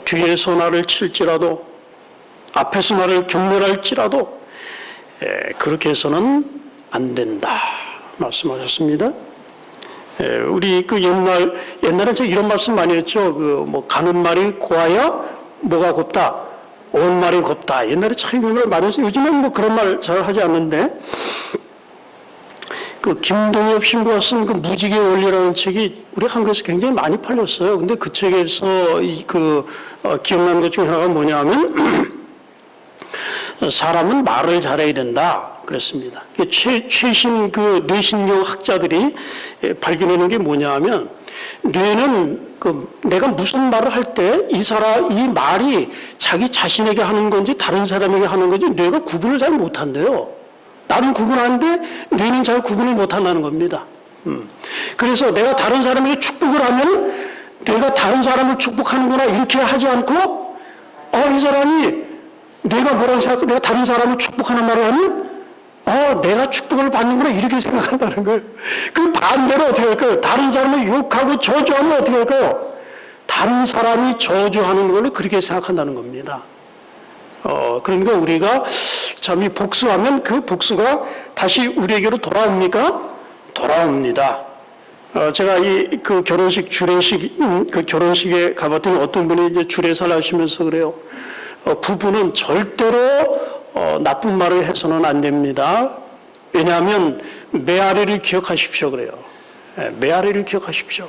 뒤에서 나를 칠지라도 앞에서 나를 경멸할지라도 그렇게 해서는 안 된다 말씀하셨습니다. 우리 그 옛날에 제가 이런 말씀 많이 했죠. 가는 말이 고와야 뭐가 곱다, 온 말이 곱다. 옛날에 참 이런 말 많이 했어요. 요즘은 그런 말 잘 하지 않는데, 김동엽 신부가 쓴 무지개 원리라는 책이 우리 한국에서 굉장히 많이 팔렸어요. 근데 그 책에서 기억나는 것 중에 하나가 뭐냐면 사람은 말을 잘해야 된다 그랬습니다. 최신 뇌신경 학자들이 발견하는 게 뭐냐면 뇌는 내가 무슨 말을 할 때 이 말이 자기 자신에게 하는 건지 다른 사람에게 하는 건지 뇌가 구분을 잘 못한대요. 나는 구분하는데 뇌는 잘 구분을 못한다는 겁니다. 그래서 내가 다른 사람에게 축복을 하면 뇌가 다른 사람을 축복하는구나 이렇게 하지 않고 이 사람이 내가 뭐라고 생각하고 내가 다른 사람을 축복하는 말을 하면 내가 축복을 받는구나 이렇게 생각한다는 거예요. 그 반대로 어떻게 할까요? 다른 사람을 욕하고 저주하면 어떻게 할까요? 다른 사람이 저주하는 걸로 그렇게 생각한다는 겁니다. 그러니까 우리가 참 이 복수하면 그 복수가 다시 우리에게로 돌아옵니까? 돌아옵니다. 제가 결혼식 주례식 결혼식에 가봤더니 어떤 분이 이제 주례사를 하시면서 그래요. 부부는 절대로 나쁜 말을 해서는 안 됩니다. 왜냐하면 메아리를 기억하십시오 그래요. 메아리를 기억하십시오.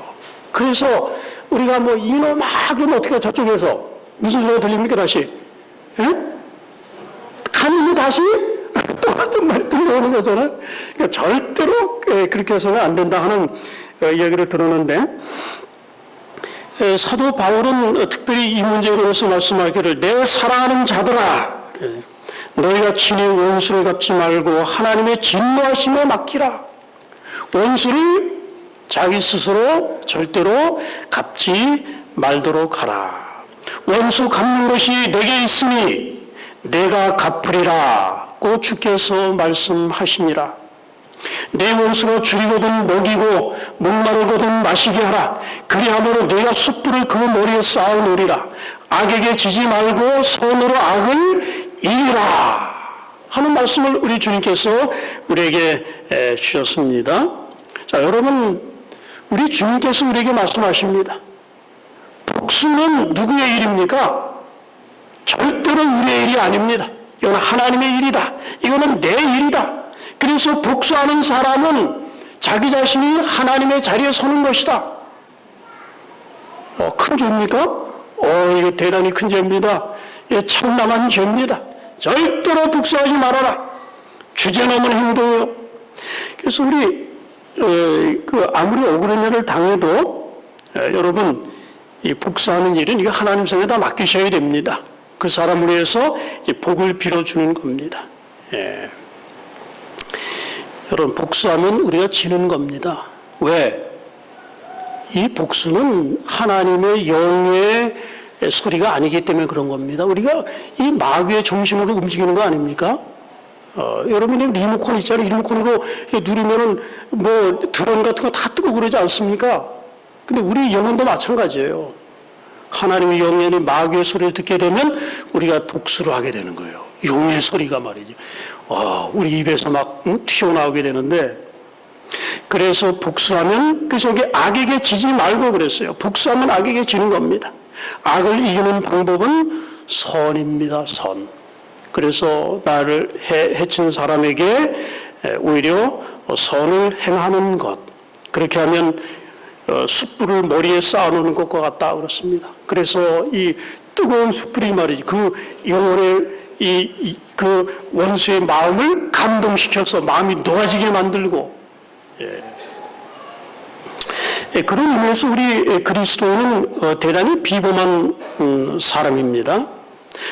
그래서 우리가 이놈아 그러면 어떻게 저쪽에서 무슨 소리가 들립니까 다시? 가면 다시 똑같은 말이 들려오는 거잖아요. 그러니까 절대로 그렇게 해서는 안 된다 하는 이야기를 들었는데 사도 바울은 특별히 이 문제에 대해서 말씀하기를 내 사랑하는 자들아 너희가 친히 원수를 갚지 말고 하나님의 진노하심에 맡기라. 원수를 자기 스스로 절대로 갚지 말도록 하라. 원수 갚는 것이 내게 있으니 내가 갚으리라고 주께서 말씀하시니라. 내 원수로 줄이거든 먹이고 목마르거든 마시게 하라. 그리하므로 내가 숯불을 그 머리에 쌓아놓으리라. 악에게 지지 말고 손으로 악을 이기라 하는 말씀을 우리 주님께서 우리에게 주셨습니다. 자, 여러분, 우리 주님께서 우리에게 말씀하십니다. 복수는 누구의 일입니까? 절대로 우리의 일이 아닙니다. 이건 하나님의 일이다. 이거는 내 일이다. 그래서 복수하는 사람은 자기 자신이 하나님의 자리에 서는 것이다. 큰 죄입니까? 이거 대단히 큰 죄입니다. 이거 참담한 죄입니다. 절대로 복수하지 말아라. 주제 넘은 행동이요. 그래서 우리 아무리 억울한 일을 당해도 여러분 이 복수하는 일은 이거 하나님 손에 다 맡기셔야 됩니다. 그 사람을 위해서 복을 빌어주는 겁니다. 여러분 복수하면 우리가 지는 겁니다. 왜? 이 복수는 하나님의 영의 소리가 아니기 때문에 그런 겁니다. 우리가 이 마귀의 중심으로 움직이는 거 아닙니까? 여러분이 리모컨 있잖아요. 리모컨으로 누르면은 드럼 같은 거 다 뜨고 그러지 않습니까? 근데 우리 영혼도 마찬가지예요. 하나님의 영이 마귀의 소리를 듣게 되면 우리가 복수를 하게 되는 거예요. 용의 소리가 말이죠. 우리 입에서 막 튀어나오게 되는데 그래서 복수하면 그래서 여기 악에게 지지 말고 그랬어요. 복수하면 악에게 지는 겁니다. 악을 이기는 방법은 선입니다. 선. 그래서 나를 해친 사람에게 오히려 선을 행하는 것. 그렇게 하면 숯불을 머리에 쌓아놓는 것과 같다 그렇습니다. 그래서 이 뜨거운 숯불이 말이지 그 영혼의 그 원수의 마음을 감동시켜서 마음이 녹아지게 만들고 그런 의미에서 우리 그리스도인은 대단히 비범한 사람입니다.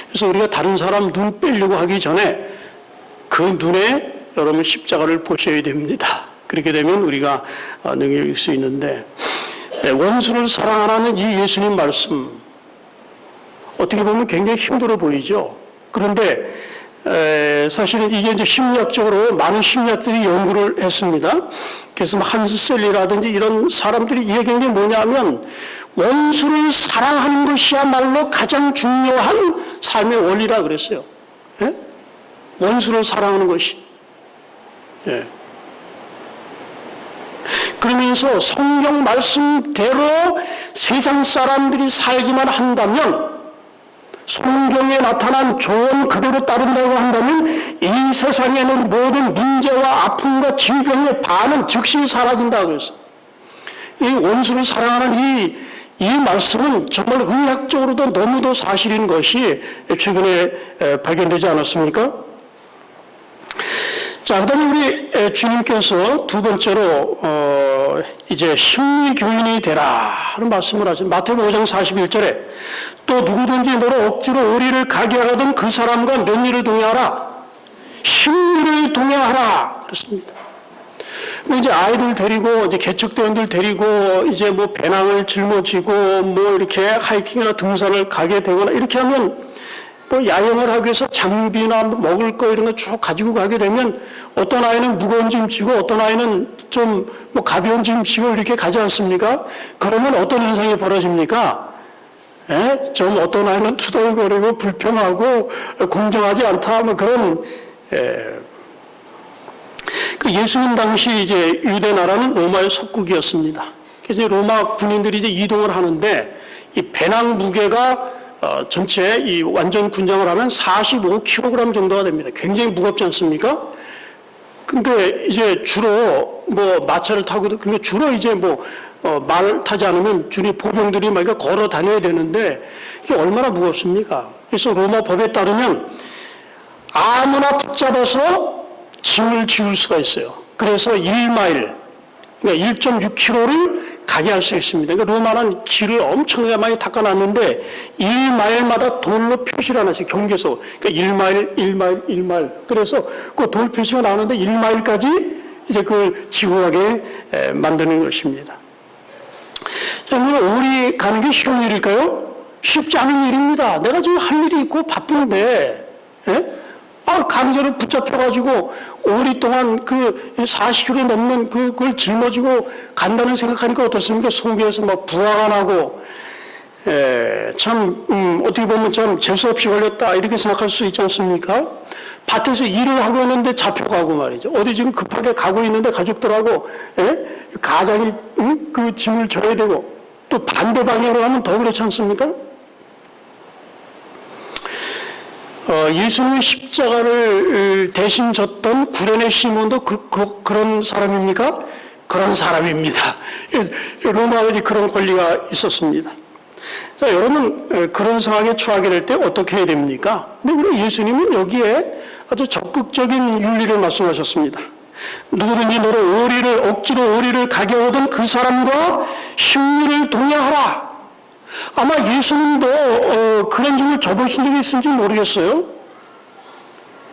그래서 우리가 다른 사람 눈 빼려고 하기 전에 그 눈에 여러분 십자가를 보셔야 됩니다. 그렇게 되면 우리가 능력을 이길 수 있는데, 원수를 사랑하라는 이 예수님 말씀, 어떻게 보면 굉장히 힘들어 보이죠. 그런데 사실은 이게 이제 심리학적으로 많은 심리학들이 연구를 했습니다. 그래서 한스셀리라든지 이런 사람들이 얘기한 게 뭐냐면, 원수를 사랑하는 것이야말로 가장 중요한 삶의 원리라 그랬어요. 예? 원수를 사랑하는 것이. 예. 그러면서 성경 말씀대로 세상 사람들이 살기만 한다면, 성경에 나타난 조언 그대로 따른다고 한다면 이 세상에는 모든 문제와 아픔과 질병의 반은 즉시 사라진다고 그랬어요. 이 원수를 사랑하는 이 말씀은 정말 의학적으로도 너무도 사실인 것이 최근에 발견되지 않았습니까? 자, 그 다음에 우리 주님께서 두 번째로 이제 심리교인이 되라 하는 말씀을 하죠. 마태복음 5장 41절에 또 누구든지 너를 억지로 오리를 가게 하거든 그 사람과 면리를 동행하라. 심리를 동행하라. 그렇습니다. 이제 아이들 데리고, 이제 개척대원들 데리고, 이제 뭐 배낭을 짊어지고, 뭐 이렇게 하이킹이나 등산을 가게 되거나 이렇게 하면 뭐 야영을 하기 위해서 장비나 먹을 거 이런 거 쭉 가지고 가게 되면 어떤 아이는 무거운 짐 지고 어떤 아이는 좀 뭐 가벼운 짐 지고 이렇게 가지 않습니까? 그러면 어떤 현상이 벌어집니까? 예? 좀 어떤 아이는 투덜거리고 불평하고 공정하지 않다 뭐 그런 그 예수님 당시 이제 유대 나라는 로마의 속국이었습니다. 그래서 로마 군인들이 이제 이동을 하는데 이 배낭 무게가 전체 이 완전 군장을 하면 45kg 정도가 됩니다. 굉장히 무겁지 않습니까? 근데 이제 주로 뭐 마차를 타고, 그러니까 주로 이제 말 타지 않으면 주로 보병들이 막 걸어 다녀야 되는데 이게 얼마나 무겁습니까? 그래서 로마 법에 따르면 아무나 붙잡아서 짐을 지울 수가 있어요. 그래서 1마일, 그러니까 1.6km를 가게 할 수 있습니다. 그러니까 로마는 길을 엄청나게 많이 닦아놨는데 1마일마다 돌로 표시를 하나씩 경계서, 그러니까 1마일. 그래서 그 돌 표시가 나오는데 1마일까지 이제 그걸 지고 가게 만드는 것입니다. 자, 오리 가는 게 쉬운 일일까요? 쉽지 않은 일입니다. 내가 지금 할 일이 있고 바쁜데, 예? 강제로 붙잡혀가지고 오랫동안 그 40km 넘는 그걸 짊어지고 간다는 생각하니까 어떻습니까? 속에서 막 부하가 나고, 어떻게 보면 참 재수없이 걸렸다 이렇게 생각할 수 있지 않습니까? 밭에서 일을 하고 있는데 잡혀가고 말이죠. 어디 지금 급하게 가고 있는데 가족들하고, 가장이, 그 짐을 져야 되고, 또 반대 방향으로 가면 더 그렇지 않습니까? 예수님의 십자가를 대신 졌던 구레네 시몬도 그런 사람입니까? 그런 사람입니다. 로마에 그런 권리가 있었습니다. 자, 여러분, 그런 상황에 처하게 될 때 어떻게 해야 됩니까? 근데 우리 예수님은 여기에 아주 적극적인 윤리를 말씀하셨습니다. 누구든지 너를 억지로 오리를 가게 오던 그 사람과 심리를 동행하라. 아마 예수님도 그런 점을 접으신 적이 있을지 모르겠어요.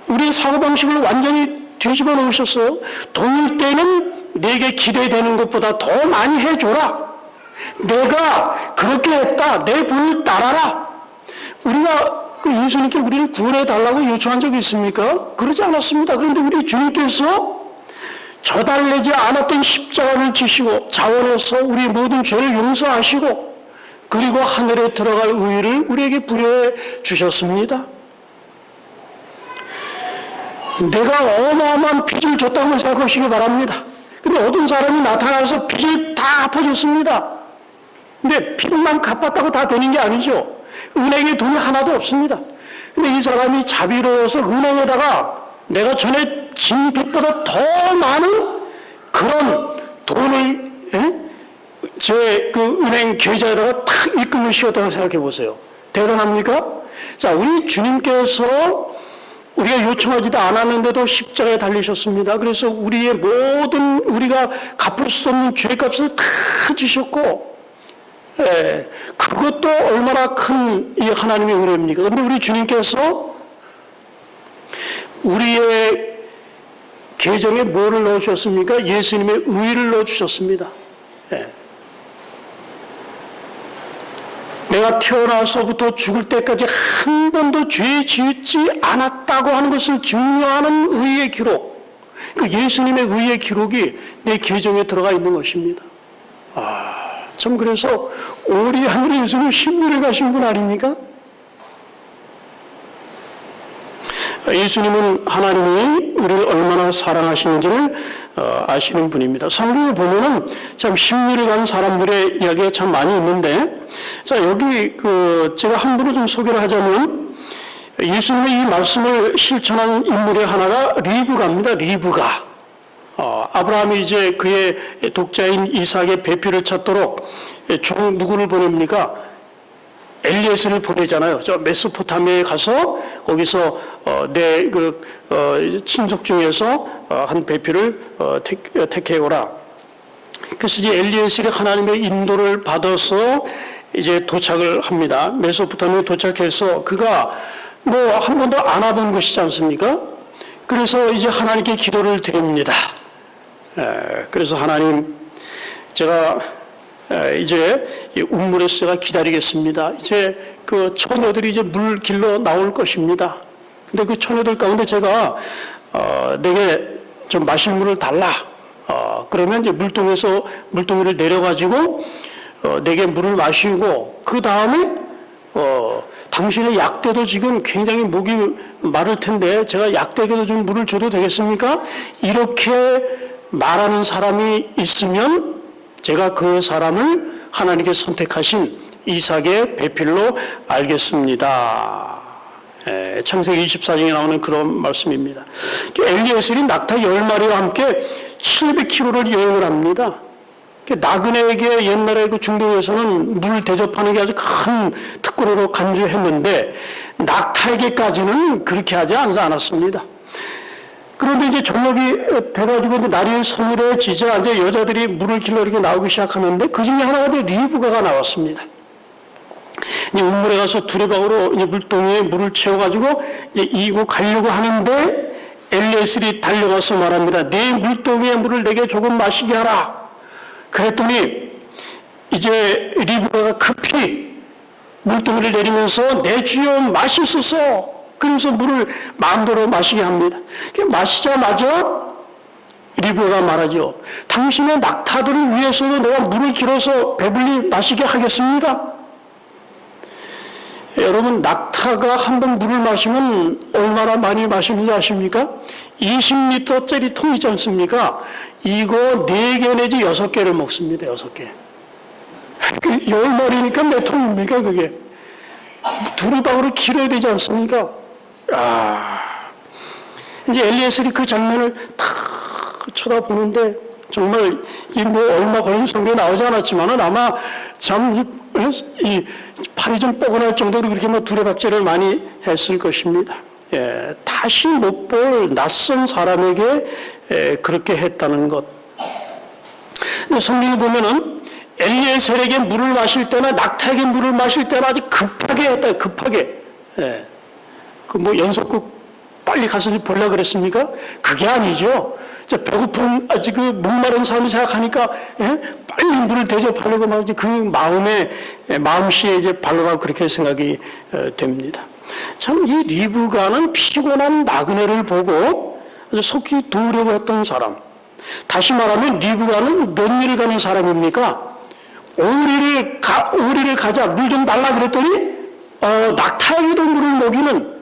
우리의 사고방식을 완전히 뒤집어 놓으셨어요. 도울 때는 내게 기대되는 것보다 더 많이 해줘라. 내가 그렇게 했다. 내 본을 따라라. 우리가 예수님께 우리를 구원해 달라고 요청한 적이 있습니까? 그러지 않았습니다. 그런데 우리 주님께서 저달래지 않았던 십자가를 지시고 자원해서 우리 모든 죄를 용서하시고 그리고 하늘에 들어갈 의의를 우리에게 부여해 주셨습니다. 내가 어마어마한 빚을 졌다고 생각하시기 바랍니다. 근데 어떤 사람이 나타나서 빚을 다 갚아줬습니다. 근데 빚만 갚았다고 다 되는 게 아니죠. 은행에 돈이 하나도 없습니다. 근데 이 사람이 자비로워서 은행에다가 내가 전에 진 빚보다 더 많은 그런 돈을 제 은행 계좌에다가 탁 입금을 시켰다고 생각해 보세요. 대단합니까? 자, 우리 주님께서 우리가 요청하지도 않았는데도 십자가에 달리셨습니다. 그래서 우리의 모든 우리가 갚을 수 없는 죄값을 다 지셨고, 그것도 얼마나 큰 이 하나님의 은혜입니까? 그런데 우리 주님께서 우리의 계정에 뭐를 넣어주셨습니까? 예수님의 의를 넣어주셨습니다. 예. 내가 태어나서부터 죽을 때까지 한 번도 죄 지었지 않았다고 하는 것을 증명하는 의의 기록, 그 예수님의 의의 기록이 내 계정에 들어가 있는 것입니다. 참 그래서 오리 하늘에 예수님 신문에 가신 분 아닙니까? 예수님은 하나님이 우리를 얼마나 사랑하시는지를 아시는 분입니다. 성경에 보면은 참 신문에 간 사람들의 이야기가 참 많이 있는데, 자 여기 제가 한 분을 좀 소개를 하자면, 예수님의 이 말씀을 실천한 인물의 하나가 리브가입니다. 리브가. 아브라함이 이제 그의 독자인 이삭의 배필을 찾도록 종 누구를 보냅니까? 엘리에스를 보내잖아요. 저 메소포타미아에 가서 거기서 내 친족 중에서 한 배필을 택해 오라. 그래서 이제 엘리에스가 하나님의 인도를 받아서 이제 도착을 합니다. 메소포타미아에 도착해서 그가 뭐 한 번도 안 와본 것이지 않습니까? 그래서 이제 하나님께 기도를 드립니다. 그래서 하나님, 제가 이제 운물에서가 기다리겠습니다. 이제 그 처녀들이 이제 물 길러 나올 것입니다. 근데 그 처녀들 가운데 제가 내게 좀 마실 물을 달라. 그러면 이제 물동이를 내려가지고 내게 물을 마시고, 그 다음에 당신의 약대도 지금 굉장히 목이 마를 텐데 제가 약대에도 좀 물을 줘도 되겠습니까? 이렇게 말하는 사람이 있으면 제가 그 사람을 하나님께 선택하신 이삭의 배필로 알겠습니다. 창세기 24장에 나오는 그런 말씀입니다. 엘리에셀이 낙타 10마리와 함께 700km를 여행을 합니다. 나그네에게 옛날에 그 중동에서는 물 대접하는 게 아주 큰 특권으로 간주했는데, 낙타에게까지는 그렇게 하지 않았습니다. 그런데 이제 저녁이 돼가지고 날이 서늘해지자 이제 여자들이 물을 길러 이렇게 나오기 시작하는데, 그 중에 하나가 리브가가 나왔습니다. 이제 운물에 가서 두레박으로 이제 물동이에 물을 채워가지고 이제 이고 가려고 하는데, 엘리에셀이 달려가서 말합니다. 내 물동이에 물을 내게 조금 마시게 하라. 그랬더니 이제 리브가가 급히 물동이를 내리면서 내 주여 마시소서, 그러면서 물을 마음대로 마시게 합니다. 마시자마자 리브가가 말하죠. 당신의 낙타들을 위해서도 내가 물을 길어서 배불리 마시게 하겠습니다. 여러분, 낙타가 한 번 물을 마시면 얼마나 많이 마시는지 아십니까? 20리터짜리 통 있지 않습니까? 이거 4개 내지 6개를 먹습니다. 6개. 10마리니까 몇 통입니까 그게? 두리방으로 길어야 되지 않습니까? 이제 엘리에셀이 그 장면을 탁 쳐다보는데, 정말 이 뭐 얼마 걸린 성경에 나오지 않았지만은 아마 참 이 팔이 좀 뻐근할 정도로 그렇게 뭐 두레박질을 많이 했을 것입니다. 다시 못 볼 낯선 사람에게 그렇게 했다는 것. 근데 성경을 보면은 엘리에셀에게 물을 마실 때나 낙타에게 물을 마실 때나 아주 급하게 했다. 급하게. 그 뭐 연속극 빨리 가서 보려고 그랬습니까? 그게 아니죠. 배고픈 아직 그 목마른 사람이 생각하니까 빨리 물을 대접하려고 막 그 마음씨에 이제 발로가 그렇게 생각이 됩니다. 참 이 리브가는 피곤한 나그네를 보고 아주 속히 도우려고 했던 사람. 다시 말하면 리브가는 몇 일을 가는 사람입니까? 오리를 가자, 물 좀 달라 그랬더니 낙타에게도 물을 먹이는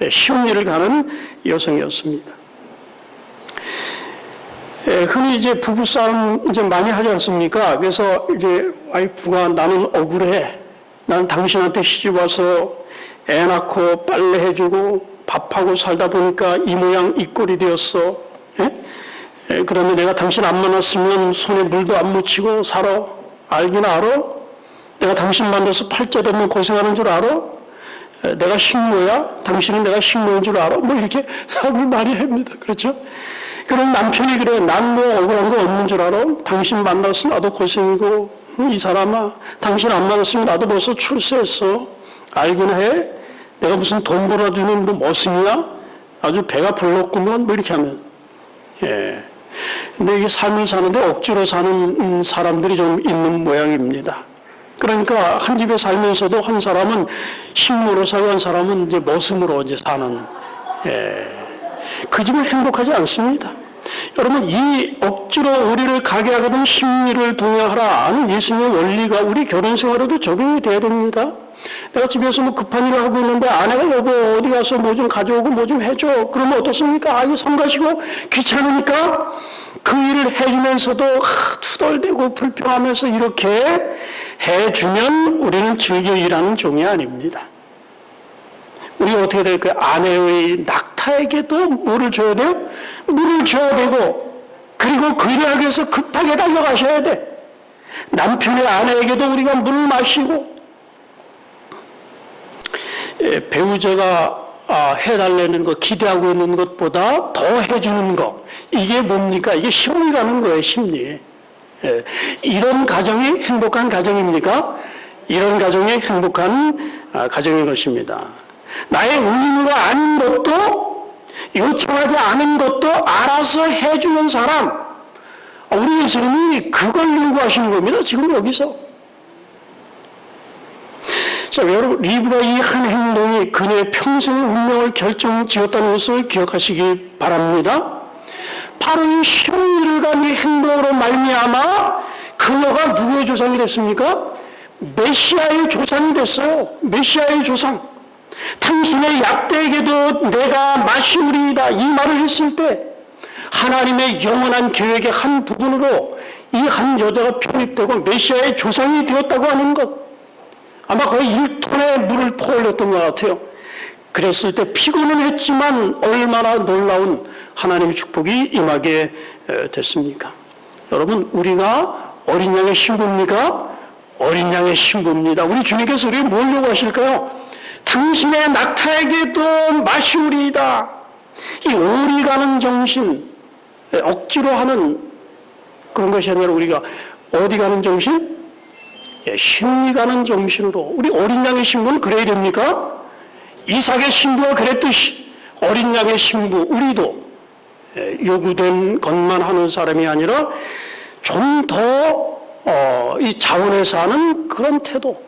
쉬운 일을 가는 여성이었습니다. 흔히 이제 부부싸움 이제 많이 하지 않습니까? 그래서 이제 와이프가 나는 억울해. 난 당신한테 시집 와서 애 낳고 빨래 해주고 밥하고 살다 보니까 이 모양 이 꼴이 되었어. 그 다음에 내가 당신 안 만났으면 손에 물도 안 묻히고 살아. 알긴 알아? 내가 당신 만나서 팔자 되면 고생하는 줄 알아? 내가 식모야? 당신은 내가 식모인 줄 알아? 뭐 이렇게 사람을 많이 합니다. 그렇죠? 그럼 남편이 그래. 난 뭐 억울한 거 없는 줄 알아? 당신 만나서 나도 고생이고, 이 사람아, 당신 안 만났으면 나도 벌써 출세했어. 알긴 해? 내가 무슨 돈 벌어주는 뭐 머슴이야? 아주 배가 불렀구먼. 뭐 이렇게 하면. 예. 근데 이게 삶을 사는데 억지로 사는 사람들이 좀 있는 모양입니다. 그러니까 한 집에 살면서도 한 사람은 식모로 살고 한 사람은 이제 머슴으로 이제 사는, 예. 그 집은 행복하지 않습니다. 여러분, 이 억지로 우리를 가게 하거든 심리를 동의하라 하는 예수님의 원리가 우리 결혼 생활에도 적용이 돼야 됩니다. 내가 집에서 뭐 급한 일을 하고 있는데 아내가 여보 어디 가서 뭐 좀 가져오고 뭐 좀 해줘. 그러면 어떻습니까? 아, 이거 성가시고 귀찮으니까 그 일을 해주면서도 투덜대고 불평하면서 이렇게 해주면 우리는 즐겨 일하는 종이 아닙니다. 우리가 어떻게 될까요? 아내의 낙타에게도 뭐를 줘야 돼요? 물을 줘야 되고, 그리고 그 일을 하기 위해서 급하게 달려가셔야 돼. 남편의 아내에게도 우리가 물을 마시고, 배우자가 해달라는 것, 기대하고 있는 것보다 더 해주는 것, 이게 뭡니까? 이게 심리 가는 거예요, 심리. 이런 가정이 행복한 가정입니까? 이런 가정이 행복한 가정인 것입니다. 나의 의무가 아닌 것도, 요청하지 않은 것도 알아서 해주는 사람, 우리 예수님이 그걸 요구하시는 겁니다, 지금 여기서. 자, 여러분, 리브가 이 한 행동이 그녀의 평생의 운명을 결정지었다는 것을 기억하시기 바랍니다. 바로 이 심리를 간 이 행동으로 말미암아 그녀가 누구의 조상이 됐습니까? 메시아의 조상이 됐어요. 메시아의 조상. 당신의 약대에게도 내가 마시우리이다, 이 말을 했을 때 하나님의 영원한 계획의 한 부분으로 이 한 여자가 편입되고 메시아의 조상이 되었다고 하는 것, 아마 거의 1톤의 물을 퍼올렸던 것 같아요. 그랬을 때 피곤은 했지만 얼마나 놀라운 하나님의 축복이 임하게 됐습니까? 여러분, 우리가 어린 양의 신부입니까? 어린 양의 신부입니다. 우리 주님께서 우리에게 뭘 요구하실까요? 당신의 낙타에게도 마시우리이다. 이 오리 가는 정신, 억지로 하는 그런 것이 아니라 우리가 어디 가는 정신? 심리 가는 정신으로. 우리 어린 양의 신부는 그래야 됩니까? 이삭의 신부가 그랬듯이 어린 양의 신부, 우리도 요구된 것만 하는 사람이 아니라 좀 더 이 자원에서 하는 그런 태도.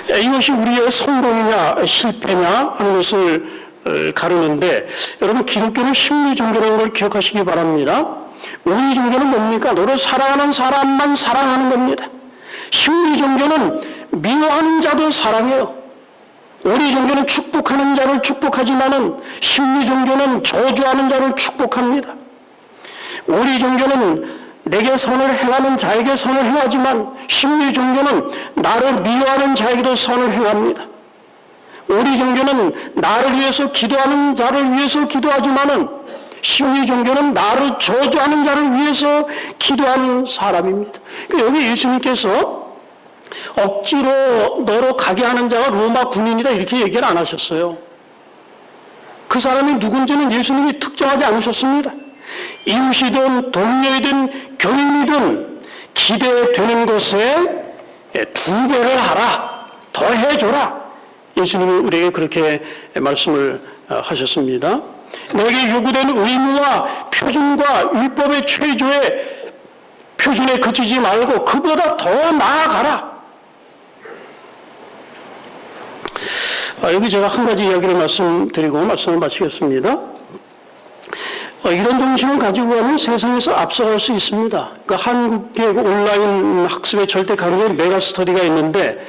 이것이 우리의 성공이냐 실패냐 하는 것을 가르는데, 여러분, 기독교는 심리 종교라는 걸 기억하시기 바랍니다. 우리 종교는 뭡니까? 너를 사랑하는 사람만 사랑하는 겁니다. 심리 종교는 미워하는 자도 사랑해요. 우리 종교는 축복하는 자를 축복하지만은 심리 종교는 저주하는 자를 축복합니다. 우리 종교는 내게 선을 행하는 자에게 선을 행하지만 심리 종교는 나를 미워하는 자에게도 선을 행합니다. 우리 종교는 나를 위해서 기도하는 자를 위해서 기도하지만은 심리 종교는 나를 저주하는 자를 위해서 기도하는 사람입니다. 여기 예수님께서 억지로 너로 가게 하는 자가 로마 군인이다 이렇게 얘기를 안 하셨어요. 그 사람이 누군지는 예수님이 특정하지 않으셨습니다. 이웃이든 동료이든 교인이든 기대되는 것에 2배를 하라, 더 해줘라. 예수님이 우리에게 그렇게 말씀을 하셨습니다. 너에게 요구되는 의무와 표준과 율법의 최조의 표준에 그치지 말고 그보다 더 나아가라. 여기 제가 한 가지 이야기를 말씀드리고 말씀을 마치겠습니다. 이런 정신을 가지고 가면 세상에서 앞서갈 수 있습니다. 그러니까 한국의 온라인 학습의 절대 강의 메가스터디가 있는데,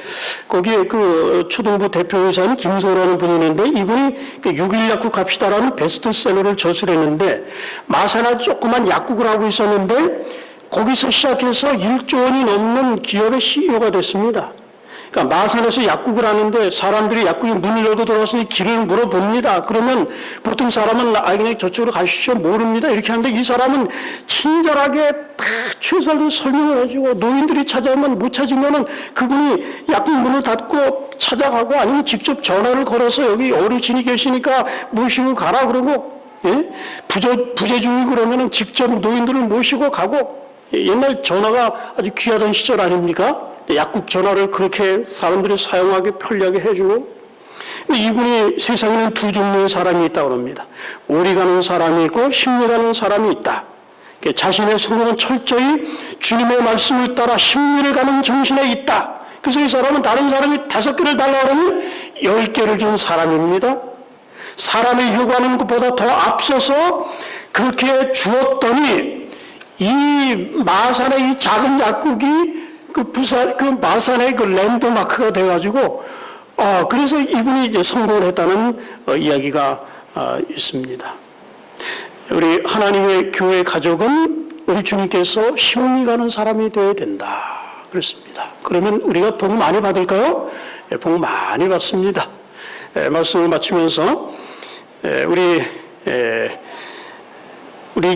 거기에 그 초등부 대표이사인 김소라는 분이 있는데, 이분이 6일 약국 갑시다라는 베스트셀러를 저술했는데, 마사나 조그만 약국을 하고 있었는데 거기서 시작해서 1조 원이 넘는 기업의 CEO가 됐습니다. 그러니까 마산에서 약국을 하는데 사람들이 약국에 문을 열고 들어와서 길을 물어봅니다. 그러면 보통 사람은 그냥 저쪽으로 가시죠, 모릅니다 이렇게 하는데, 이 사람은 친절하게 다 최소한 설명을 해주고, 노인들이 찾아오면 못 찾으면은 그분이 약국 문을 닫고 찾아가고, 아니면 직접 전화를 걸어서 여기 어르신이 계시니까 모시고 가라 그러고, 부재 중이고 그러면은 직접 노인들을 모시고 가고. 옛날 전화가 아주 귀하던 시절 아닙니까? 약국 전화를 그렇게 사람들이 사용하기 편리하게 해주고, 근데 이분이 세상에는 두 종류의 사람이 있다고 합니다. 오리 가는 사람이 있고 심리 가는 사람이 있다. 자신의 성공은 철저히 주님의 말씀을 따라 심리를 가는 정신에 있다. 그래서 이 사람은 다른 사람이 5개를 달라고 하면 10개를 준 사람입니다. 사람이 요구하는 것보다 더 앞서서 그렇게 주었더니 이 마산의 이 작은 약국이 그 마산의 그 랜드마크가 돼가지고 그래서 이분이 이제 성공을 했다는 이야기가 있습니다. 우리 하나님의 교회 가족은 우리 주님께서 심리 가는 사람이 되어야 된다. 그렇습니다. 그러면 우리가 복 많이 받을까요? 복 많이 받습니다. 말씀을 마치면서 우리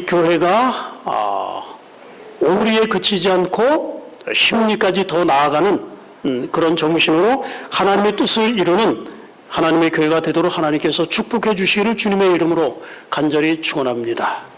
교회가 오리에 그치지 않고 심리까지 더 나아가는 그런 정신으로 하나님의 뜻을 이루는 하나님의 교회가 되도록 하나님께서 축복해 주시기를 주님의 이름으로 간절히 축원합니다.